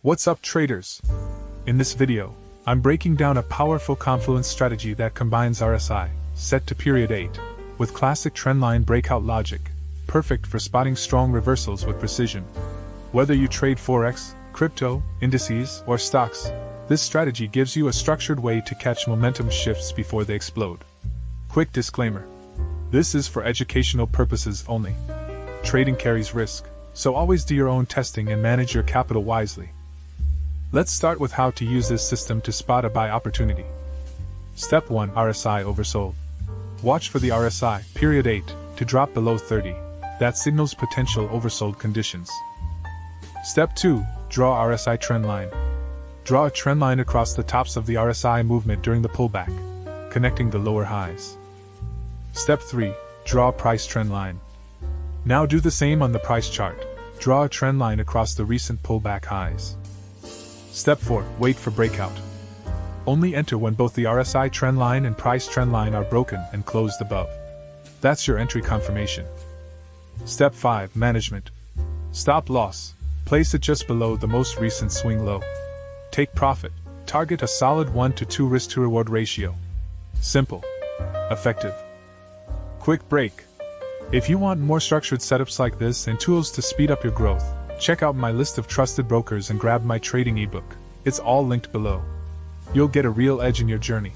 What's up, traders? In this video, I'm breaking down a powerful confluence strategy that combines RSI, set to period 8, with classic trendline breakout logic, perfect for spotting strong reversals with precision. Whether you trade Forex, crypto, indices, or stocks, this strategy gives you a structured way to catch momentum shifts before they explode. Quick disclaimer: this is for educational purposes only. Trading carries risk, so always do your own testing and manage your capital wisely. Let's start with how to use this system to spot a buy opportunity. Step 1: RSI oversold. Watch for the RSI, period 8, to drop below 30. That signals potential oversold conditions. Step 2: draw RSI trendline. Draw a trendline across the tops of the RSI movement during the pullback, connecting the lower highs. Step 3: draw price trendline. Now do the same on the price chart. Draw a trendline across the recent pullback highs. Step 4: wait for breakout. Only enter when both the RSI trendline and price trendline are broken and closed above. That's your entry confirmation. Step 5: management. Stop loss. Place it just below the most recent swing low. Take profit. Target a solid 1 to 2 risk to reward ratio. Simple. Effective. Quick break. If you want more structured setups like this and tools to speed up your growth, check out my list of trusted brokers and grab my trading ebook. It's all linked below. You'll get a real edge in your journey.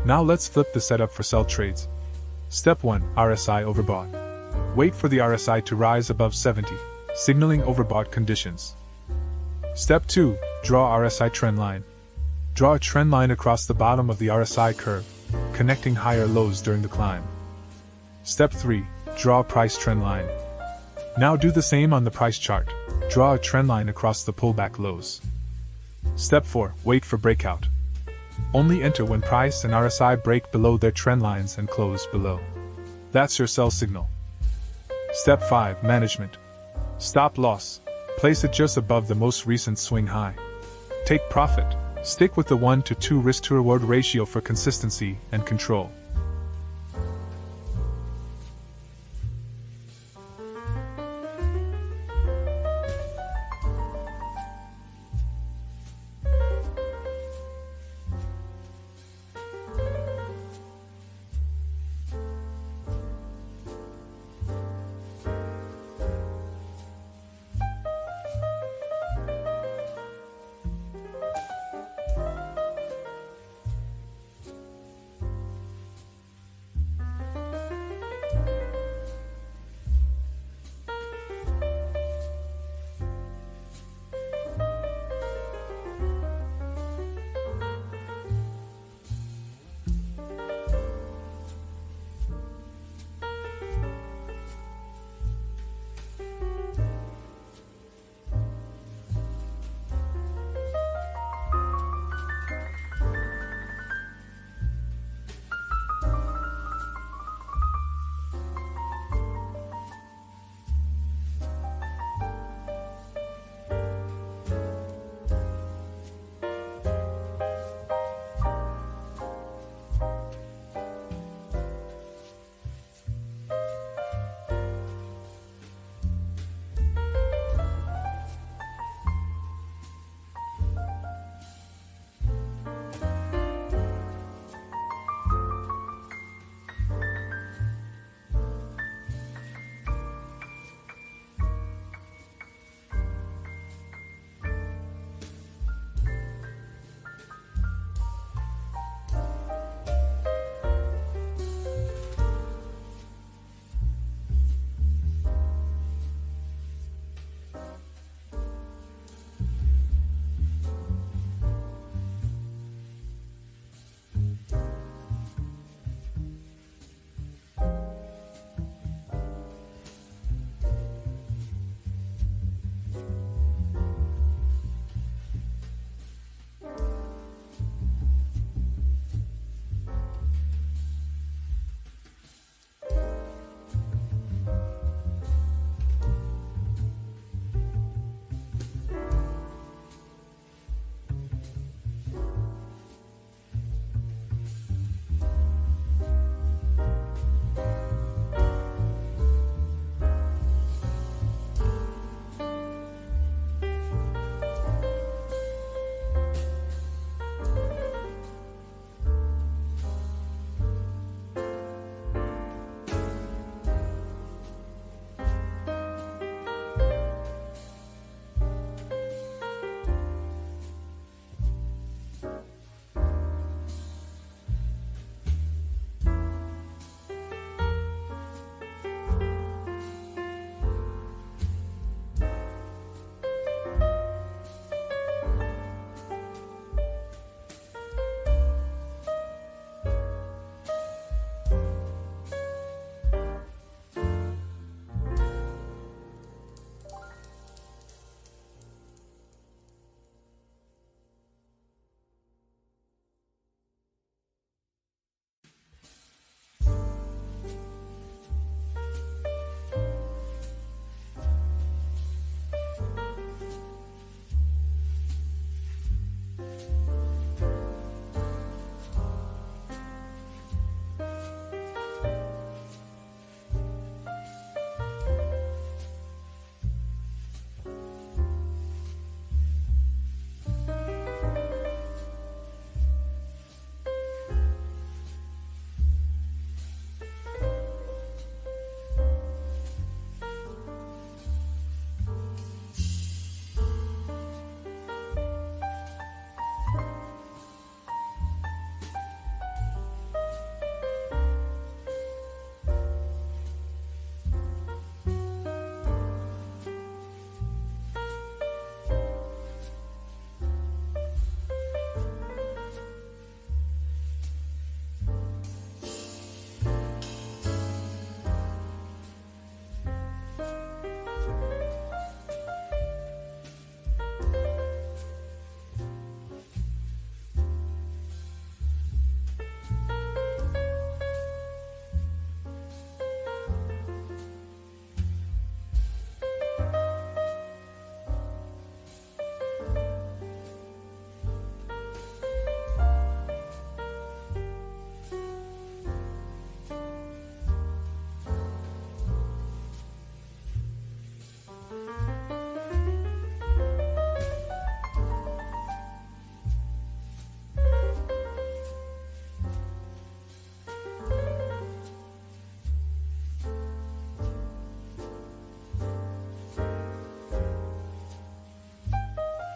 Now let's flip the setup for sell trades. Step 1. RSI overbought. Wait for the RSI to rise above 70, signaling overbought conditions. Step 2. Draw RSI trendline. Draw a trend line across the bottom of the RSI curve, connecting higher lows during the climb. Step 3. Draw a price trend line. Now do the same on the price chart. Draw a trend line across the pullback lows. Step 4. Wait for breakout. Only enter when price and RSI break below their trend lines and close below. That's your sell signal. Step 5. Management. Stop loss. Place it just above the most recent swing high. Take profit. Stick with the 1 to 2 risk to reward ratio for consistency and control.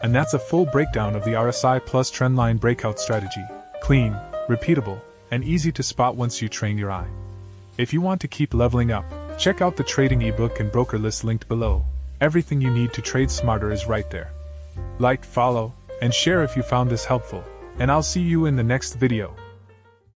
And that's a full breakdown of the RSI plus Trendline Breakout Strategy. Clean, repeatable, and easy to spot once you train your eye. If you want to keep leveling up, check out the trading ebook and broker list linked below. Everything you need to trade smarter is right there. Like, follow, and share if you found this helpful, and I'll see you in the next video.